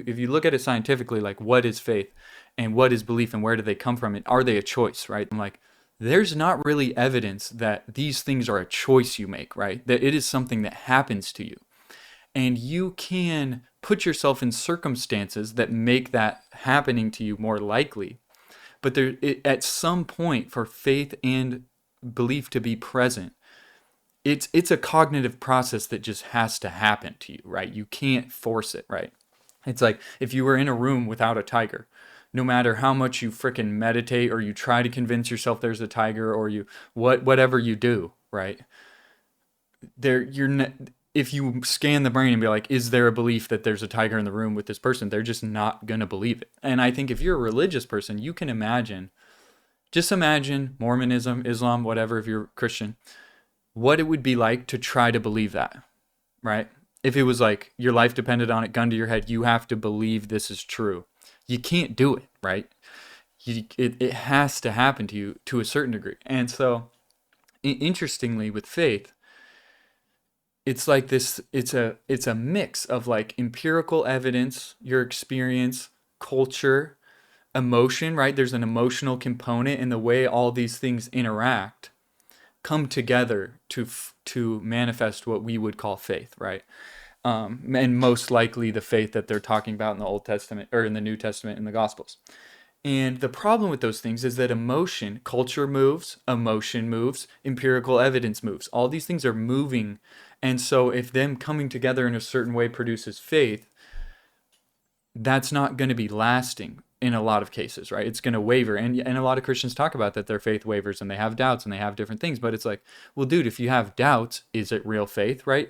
if you look at it scientifically, like what is faith and what is belief and where do they come from and are they a choice, right? I'm like, there's not really evidence that these things are a choice you make, right? That it is something that happens to you. And you can put yourself in circumstances that make that happening to you more likely. But at some point, for faith and belief to be present, it's a cognitive process that just has to happen to you, right? You can't force it, right? It's like if you were in a room without a tiger, no matter how much you fricking meditate or you try to convince yourself there's a tiger or you whatever you do, right? There you're not, if you scan the brain and be like, is there a belief that there's a tiger in the room with this person? They're just not gonna believe it. And I think if you're a religious person, you can imagine, just imagine Mormonism, Islam, whatever, if you're Christian, what it would be like to try to believe that, right? If it was like your life depended on it, gun to your head, you have to believe this is true. You can't do it, right? It has to happen to you to a certain degree. And so, interestingly, with faith, it's like this. It's a mix of like empirical evidence, your experience, culture, emotion, right? There's an emotional component in the way all these things interact come together to manifest what we would call faith, right? And most likely the faith that they're talking about in the Old Testament or in the New Testament in the Gospels. And the problem with those things is that emotion, culture moves, emotion moves, empirical evidence moves. All these things are moving. And so if them coming together in a certain way produces faith, that's not going to be lasting in a lot of cases, right? It's going to waver. And a lot of Christians talk about that their faith wavers and they have doubts and they have different things. But it's like, well, dude, if you have doubts, is it real faith, right?